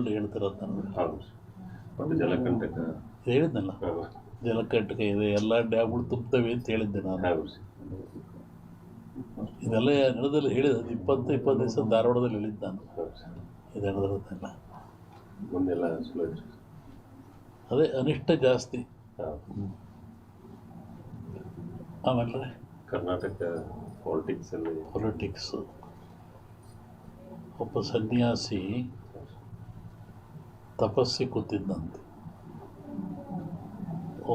ಸುಳ್ಳು ಹೇಳ್ತಿರೋದು ನಾನು. ಹೌದು. ಮತ್ತು ಜಲಕಂಟಕ ಹೇಳಿದ್ನಲ್ಲ, ಜಲಕಂಟಕ ಇದೆ, ಎಲ್ಲ ಡ್ಯಾಮ್ಗಳು ತುಂಬ್ತವೆ ಅಂತ ಹೇಳಿದ್ದೆ ನಾನು. ಹೌದು. ಇದೆಲ್ಲ ನಡೆದಲ್ಲಿ ಹೇಳಿದ 20 ದಿವಸ ಧಾರವಾಡದಲ್ಲಿ ಹೇಳಿದ್ದು ನಾನು. ಇದು ನಡೆದಿರೋದೆಲ್ಲ ಮುಂದೆಲ್ಲ ಸುಳ್ಳು. ಅದೇ ಅನಿಷ್ಟ ಜಾಸ್ತಿ. ಆಮೇಲೆ ಕರ್ನಾಟಕ ಪೊಲಿಟಿಕ್ಸು. ಒಬ್ಬ ಸನ್ಯಾಸಿ ತಪಸ್ಸಿ ಕೂತಿದ್ದಂತೆ.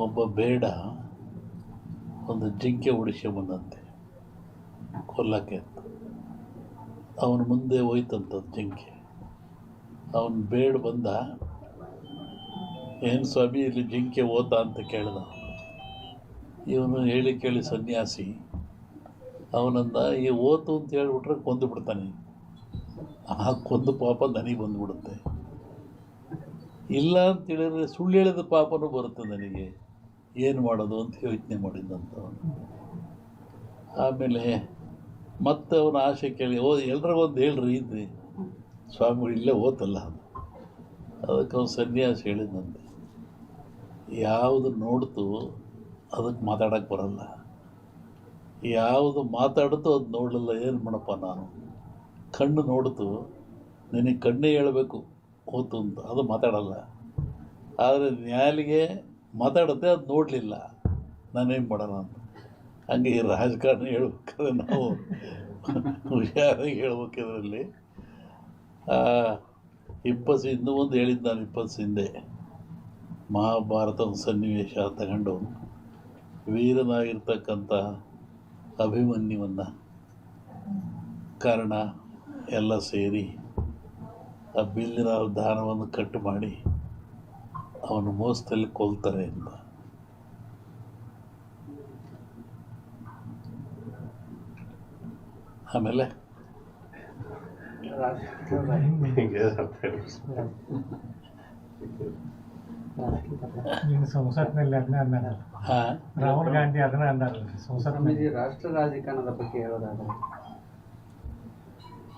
ಒಬ್ಬ ಬೇಡ ಒಂದು ಜಿಂಕೆ ಬಂದಂತೆ ಕೊಲ್ಲಕ್ಕೆ ಅಂತ. ಅವನ ಮುಂದೆ ಹೋಯ್ತಂಥದ್ದು ಜಿಂಕೆ. ಅವನು ಬೇಡ ಬಂದ, ಏನು ಸ್ವಾಮಿ ಇಲ್ಲಿ ಜಿಂಕೆ ಓದ ಅಂತ ಕೇಳಿದ. ಇವನು ಹೇಳಿ ಕೇಳಿ ಸನ್ಯಾಸಿ ಅವನಂದ, ಈ ಓತು ಅಂತ ಹೇಳ್ಬಿಟ್ರೆ ಕೊಂದು ಬಿಡ್ತಾನೆ. ಆ ಕೊಂದು ಪಾಪ ನನಗೆ ಬಂದುಬಿಡುತ್ತೆ. ಇಲ್ಲ ಅಂತ ಹೇಳಿದ್ರೆ ಸುಳ್ಳು ಹೇಳಿದ ಪಾಪನೂ ಬರುತ್ತೆ ನನಗೆ, ಏನು ಮಾಡೋದು ಅಂತ ಯೋಚನೆ ಮಾಡಿದ್ದಂತ ಅವನು. ಆಮೇಲೆ ಮತ್ತೆ ಅವನ ಆಸೆ ಕೇಳಿ, ಎಲ್ರಿಗೊಂದು ಹೇಳ್ರಿ ಇದ್ರಿ ಸ್ವಾಮಿಗಳು ಇಲ್ಲೇ ಓತಲ್ಲ. ಅದಕ್ಕೆ ಅವನು ಸನ್ಯಾಸಿ ಹೇಳಿದಂತೆ, ಯಾವುದು ನೋಡ್ತು ಅದಕ್ಕೆ ಮಾತಾಡೋಕ್ಕೆ ಬರಲ್ಲ, ಯಾವುದು ಮಾತಾಡ್ತು ಅದು ನೋಡಲಿಲ್ಲ, ಏನು ಮಾಡಪ್ಪ ನಾನು. ಕಣ್ಣು ನೋಡ್ತು, ನಿನಗೆ ಕಣ್ಣೇ ಹೇಳಬೇಕು ಓತು ಅಂತ, ಅದು ಮಾತಾಡಲ್ಲ. ಆದರೆ ನ್ಯಾಲಿಗೆ ಮಾತಾಡುತ್ತೆ, ಅದು ನೋಡಲಿಲ್ಲ, ನಾನೇನು ಮಾಡೋಣ ಅಂತ. ಹಂಗೆ ಈ ರಾಜಕಾರಣ ಹೇಳ್ಬೇಕಾದ್ರೆ ನಾವು ಹುಷಾರಾಗಿ ಹೇಳ್ಬೇಕಿದ್ರಲ್ಲಿ. ಇನ್ನೂ ಒಂದು ಹೇಳಿದ್ದು ನಾನು 20 ಹಿಂದೆ, ಮಹಾಭಾರತದ ಸನ್ನಿವೇಶ ತಗೊಂಡು ವೀರನಾಗಿರ್ತಕ್ಕಂಥ ಅಭಿಮನ್ಯುವನ್ನು ಕಾರಣ ಎಲ್ಲ ಸೇರಿ ಆ ಬಿಲ್ಲಿನ ದಾನವನ್ನು ಕಟ್ಟು ಮಾಡಿ ಅವನು ಮೋಸದಲ್ಲಿ ಕೊಲ್ತಾರೆ ಅಂತ. ಆಮೇಲೆ ಸಂಸತ್ನಲ್ಲಿ ಅದನ್ನ ಅಂದಾರಲ್ಲ, ರಾಹುಲ್ ಗಾಂಧಿ ಅದನ್ನ ಅಂದಾರಲ್ಲ ಸಂಸತ್ನಲ್ಲಿ. ರಾಷ್ಟ್ರ ರಾಜಕಾರಣದ ಬಗ್ಗೆ ಹೇಳೋದಾದ್ರೆ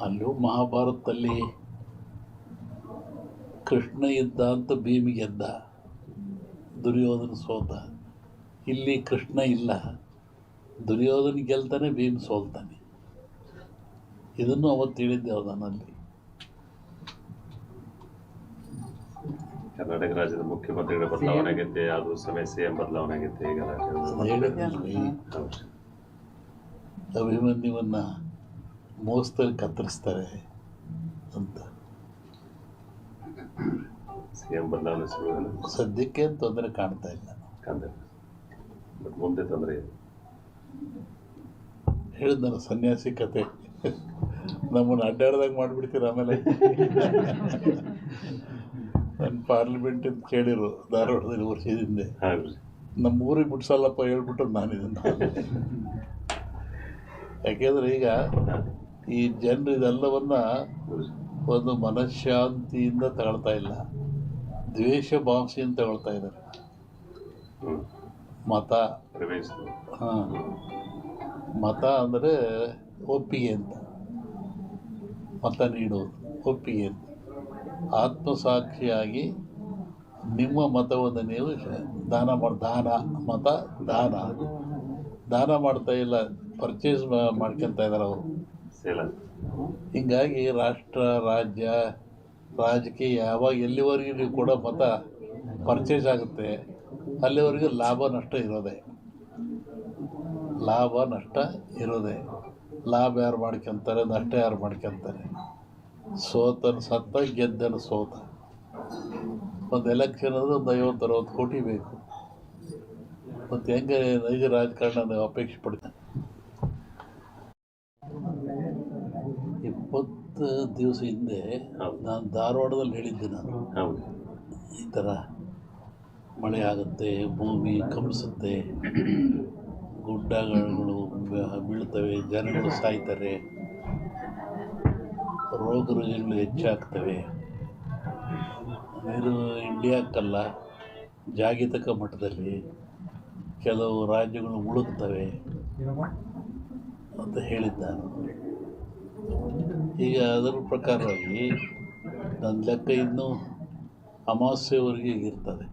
ಅಲ್ಲೂ ಮಹಾಭಾರತದಲ್ಲಿ ಕೃಷ್ಣ ಇದ್ದ ಅಂತ ಭೀಮಿಗೆ ಗೆದ್ದ, ದುರ್ಯೋಧನ ಸೋತ. ಇಲ್ಲಿ ಕೃಷ್ಣ ಇಲ್ಲ, ದುರ್ಯೋಧನ ಗೆಲ್ತಾನೆ, ಭೀಮ್ ಸೋಲ್ತಾನೆ. ಇದನ್ನು ಅವತ್ತು ಹೇಳಿದ್ದೆ ಅವನಲ್ಲಿ. ಕರ್ನಾಟಕ ರಾಜ್ಯದ ಮುಖ್ಯಮಂತ್ರಿಗಳ ಬದಲಾವಣೆ ಆಗೈತೆ, ಅದು ಸಮಸ್ಯೆ ಬದಲಾವಣೆ ಆಗೈತೆ. ಈಗ ಅಭಿಮನ್ಯುವನ್ನ ಮೋಸದಲ್ಲಿ ಕತ್ತರಿಸ್ತಾರೆ ಅಂತ. ಸಿಎಂ ಬದಲಾವಣೆ ಸದ್ಯಕ್ಕೆ ತೊಂದರೆ ಕಾಣ್ತಾ ಇಲ್ಲ, ಬಟ್ ಮುಂದೆ ತೊಂದರೆ ಇದೆ. ಹೇಳಿದ್ನಲ್ಲ ಸನ್ಯಾಸಿ ಕತೆ, ನಮ್ಮನ್ನು ಅಡ್ಡಾಡ್ದಾಗ ಮಾಡಿಬಿಡ್ತೀರ. ಆಮೇಲೆ ನನ್ನ ಪಾರ್ಲಿಮೆಂಟಿಂದ ಕೇಳಿರು ಧಾರವಾಡದಲ್ಲಿ ವರ್ಷದಿಂದ, ನಮ್ಮ ಊರಿಗೆ ಬಿಡ್ಸಲ್ಲಪ್ಪ ಹೇಳ್ಬಿಟ್ಟು ನಾನಿದನ್ನು. ಯಾಕೆಂದರೆ ಈಗ ಈ ಜನರು ಇದೆಲ್ಲವನ್ನ ಒಂದು ಮನಃಶಾಂತಿಯಿಂದ ತಗೊಳ್ತಾ ಇಲ್ಲ, ದ್ವೇಷ ಭಾವನೆಯಿಂದ ತಗೊಳ್ತಾ ಇದ್ದಾರೆ. ಮತ ಮತ ಅಂದರೆ ಒಪ್ಪಿಗೆ ಅಂತ, ಮತ ನೀಡುವುದು ಒಪ್ಪಿಗೆ ಅಂತ. ಆತ್ಮಸಾಕ್ಷಿಯಾಗಿ ನಿಮ್ಮ ಮತವನ್ನು ನೀವು ದಾನ ಮಾಡ್ತಾ ಇಲ್ಲ, ಪರ್ಚೇಸ್ ಮಾಡ್ಕೊತಾ ಇದ್ದಾರೆ ಅವರು. ಹೀಗಾಗಿ ರಾಷ್ಟ್ರ, ರಾಜ್ಯ, ರಾಜಕೀಯ ಯಾವಾಗ ಎಲ್ಲಿವರೆಗೂ ನೀವು ಕೂಡ ಮತ ಪರ್ಚೇಸ್ ಆಗುತ್ತೆ ಅಲ್ಲಿವರೆಗೂ ಲಾಭ ನಷ್ಟ ಇರೋದೆ. ಲಾಭ ಯಾರು ಮಾಡ್ಕೊತಾರೆ, ನಷ್ಟ ಯಾರು ಮಾಡ್ಕೊತಾರೆ. ಸೋತನು ಸತ್ತ, ಗೆದ್ದನು ಸೋತ. ಒಂದು ಎಲೆಕ್ಷನ್ ಅಂದರೆ ಒಂದು 50-60 ಕೋಟಿ ಬೇಕು. ಮತ್ತು ಹೆಂಗೆ ನೈಜ ರಾಜಕಾರಣ ನಾವು ಅಪೇಕ್ಷೆ ಪಡ್ತೇನೆ. 20 ದಿವಸ ಹಿಂದೆ ನಾನು ಧಾರವಾಡದಲ್ಲಿ ಹೇಳಿದ್ದೆ, ನಾನು ಈ ಥರ ಮಳೆ ಆಗುತ್ತೆ, ಭೂಮಿ ಕಂಪಿಸುತ್ತೆ, ಗುಡ್ಡಗಳು ಬೀಳ್ತವೆ, ಜನಗಳು ಸಾಯ್ತಾರೆ, ರೋಗ ರುಜಿನಗಳು ಹೆಚ್ಚಾಗ್ತವೆ. ಇದು ಇಂಡಿಯಾಕ್ಕಲ್ಲ, ಜಾಗತಿಕ ಮಟ್ಟದಲ್ಲಿ ಕೆಲವು ರಾಜ್ಯಗಳು ಮುಳುಗ್ತವೆ ಅಂತ ಹೇಳಿದ್ದ ನಾನು. ಈಗ ಅದರ ಪ್ರಕಾರವಾಗಿ ನನ್ನ ಲೆಕ್ಕ ಇನ್ನೂ ಅಮಾವಾಸ್ಯೆವರೆಗೆ ಇರ್ತದೆ.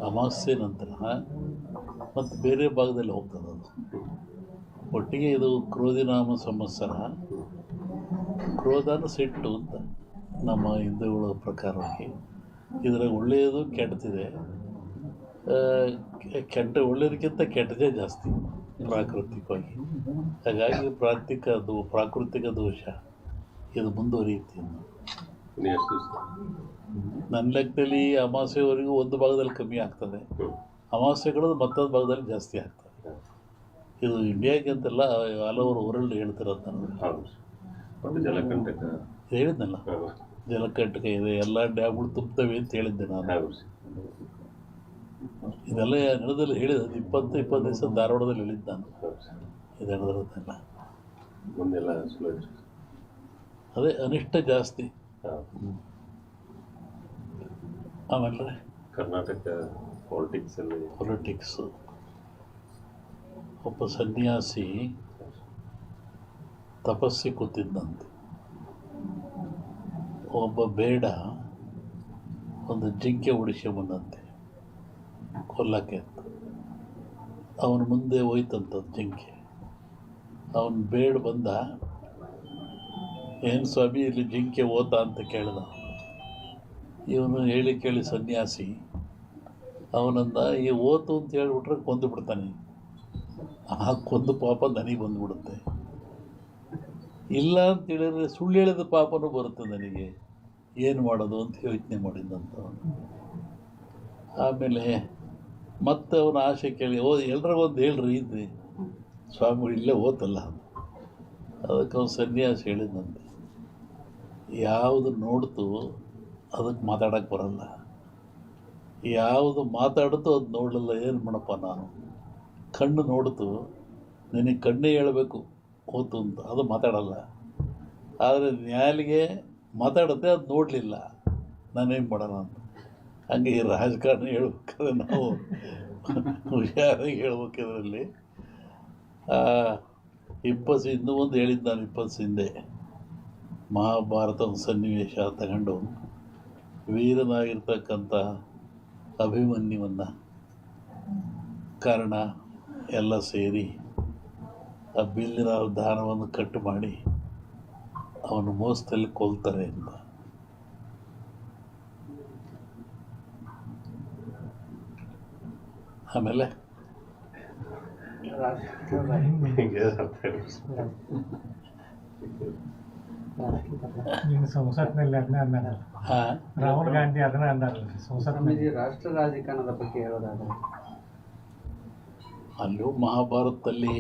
ಅಮಾವಾಸ್ಯೆ ನಂತರ ಮತ್ತು ಬೇರೆ ಭಾಗದಲ್ಲಿ ಹೋಗ್ತದೆ ಅದು. ಒಟ್ಟಿಗೆ ಇದು ಕ್ರೋಧಿನಾಮ ಸಂವತ್ಸರ. ಕ್ರೋಧನ ಸಿಟ್ಟು ಅಂತ ನಮ್ಮ ಹಿಂದೂಗಳ ಪ್ರಕಾರವಾಗಿ. ಇದರಾಗ ಒಳ್ಳೆಯದು ಕೆಟ್ಟದಿದೆ. ಒಳ್ಳೆಯದಕ್ಕಿಂತ ಕೆಟ್ಟದೇ ಜಾಸ್ತಿ ಪ್ರಾಕೃತಿಕವಾಗಿ. ಹಾಗಾಗಿ ಪ್ರಾಕೃತಿಕ ದೋಷ ಇದು ಮುಂದುವರಿಯುತ್ತೆ ಇನ್ನು. ಇನ್ನು ಎಷ್ಟು ದಿವಸ? ನನ್ನ ಲೆಕ್ಕದಲ್ಲಿ ಅಮಾವಾಸ್ಯೆವರೆಗೂ ಒಂದು ಭಾಗದಲ್ಲಿ ಕಮ್ಮಿ ಆಗ್ತದೆ, ಅಮಾವಾಸ್ಯೆಗಳು ಮತ್ತೊಂದು ಭಾಗದಲ್ಲಿ ಜಾಸ್ತಿ ಆಗ್ತದೆ. ಇದು ಇಂಡಿಯಾಗೆ ಅಂತೆಲ್ಲ ಆಲ್ ಓವರ್ ವರ್ಲ್ಡ್ ಹೇಳ್ತಿರೋದು ನಾನು. ಹೌದು. ಮತ್ತು ಜಲಕಂಟಕ ಹೇಳಿದ್ನಲ್ಲ, ಜಲಕಂಟಕ ಇದೆ, ಎಲ್ಲ ಡ್ಯಾಮ್ಗಳು ತುಂಬ್ತವೆ ಅಂತ ಹೇಳಿದ್ದೆ ನಾನು. ಹೌದು. ಇದೆಲ್ಲ ನಡೆದಲ್ಲಿ ಹೇಳಿದ 20 ದಿವಸ ಧಾರವಾಡದಲ್ಲಿ ಹೇಳಿದ್ದು ನಾನು. ಇದು ನಡೆದಿರೋದೆಲ್ಲ ಮುಂದೆಲ್ಲ ಸ್ಲೋ. ಅದೇ ಅನಿಷ್ಟ ಜಾಸ್ತಿ. ಆಮೇಲೆ ಕರ್ನಾಟಕ ಪೊಲಿಟಿಕ್ಸು. ಒಬ್ಬ ಸನ್ಯಾಸಿ ತಪಸ್ಸಿ ಕೂತಿದ್ದಂತೆ. ಒಬ್ಬ ಬೇಡ ಒಂದು ಜಿಂಕೆ ಬಂದಂತೆ ಕೊಲ್ಲಕ್ಕೆ ಅಂತ. ಅವನ ಮುಂದೆ ಹೋಯ್ತಂಥದ್ದು ಜಿಂಕೆ. ಅವನು ಬೇಡ ಬಂದ, ಏನು ಸ್ವಾಮಿ ಇಲ್ಲಿ ಜಿಂಕೆ ಓತ ಅಂತ ಕೇಳಿದ. ಇವನು ಹೇಳಿ ಕೇಳಿ ಸನ್ಯಾಸಿ ಅವನಂದ, ಈ ಓತು ಅಂತ ಹೇಳಿಬಿಟ್ರೆ ಕೊಂದು ಬಿಡ್ತಾನೆ. ಆ ಕೊಂದು ಪಾಪ ನನಗೆ ಬಂದುಬಿಡುತ್ತೆ. ಇಲ್ಲ ಅಂತ ಹೇಳಿದ್ರೆ ಸುಳ್ಳು ಹೇಳಿದ ಪಾಪನೂ ಬರುತ್ತೆ ನನಗೆ, ಏನು ಮಾಡೋದು ಅಂತ ಯೋಚನೆ ಮಾಡಿದ್ದಂತ ಅವನು. ಆಮೇಲೆ ಮತ್ತೆ ಅವನ ಆಸೆ ಕೇಳಿ, ಎಲ್ರಿಗೊಂದು ಹೇಳ್ರಿ ಇದ್ರಿ ಸ್ವಾಮಿಗಳು ಇಲ್ಲೇ ಓತಲ್ಲ. ಅದಕ್ಕೆ ಅವನು ಸನ್ಯಾಸಿ ಹೇಳಿದಂತೆ, ಯಾವುದು ನೋಡ್ತು ಅದಕ್ಕೆ ಮಾತಾಡೋಕ್ಕೆ ಬರಲ್ಲ, ಯಾವುದು ಮಾತಾಡ್ತು ಅದು ನೋಡಲಿಲ್ಲ, ಏನು ಮಾಡಪ್ಪ ನಾನು. ಕಣ್ಣು ನೋಡ್ತು, ನಿನಗೆ ಕಣ್ಣೇ ಹೇಳಬೇಕು ಓತು ಅಂತ, ಅದು ಮಾತಾಡಲ್ಲ. ಆದರೆ ನ್ಯಾಲಿಗೆ ಮಾತಾಡುತ್ತೆ, ಅದು ನೋಡಲಿಲ್ಲ, ನಾನೇನು ಮಾಡೋಣ ಅಂತ. ಹಂಗೆ ಈ ರಾಜಕಾರಣ ಹೇಳ್ಬೇಕಾದ್ರೆ ನಾವು ಹುಷಾರಾಗಿ ಹೇಳ್ಬೇಕಿದ್ರಲ್ಲಿ. ಇನ್ನೂ ಒಂದು ಹೇಳಿದ್ದು ನಾನು 20 ಹಿಂದೆ, ಮಹಾಭಾರತದ ಸನ್ನಿವೇಶ ತಗೊಂಡು ವೀರನಾಗಿರ್ತಕ್ಕಂಥ ಅಭಿಮನ್ಯುವನ್ನು ಕಾರಣ ಎಲ್ಲ ಸೇರಿ ಆ ಬಿಲ್ಲಿನ ದಾನವನ್ನು ಕಟ್ಟು ಮಾಡಿ ಅವನು ಮೋಸದಲ್ಲಿ ಕೊಲ್ತಾರೆ ಅಂತ. ಆಮೇಲೆ ನಿಮ್ಮ ಸಂಸತ್ನಲ್ಲಿ ಅದನ್ನೇ ಅಂದಾರಲ್ಲ, ರಾಹುಲ್ ಗಾಂಧಿ ಅದನ್ನೇ ಅಂದಾರಲ್ಲ ಸಂಸತ್ನಲ್ಲಿ. ರಾಷ್ಟ್ರ ರಾಜಕಾರಣದ ಬಗ್ಗೆ ಹೇಳೋದಾದ್ರೆ ಅಲ್ಲೂ ಮಹಾಭಾರತದಲ್ಲಿ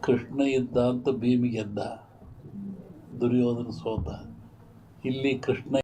ಕೃಷ್ಣ ಇದ್ದ ಅಂತ ಭೀಮಿಗೆ ಗೆದ್ದ, ದುರ್ಯೋಧನ ಸೋತ. ಇಲ್ಲಿ ಕೃಷ್ಣ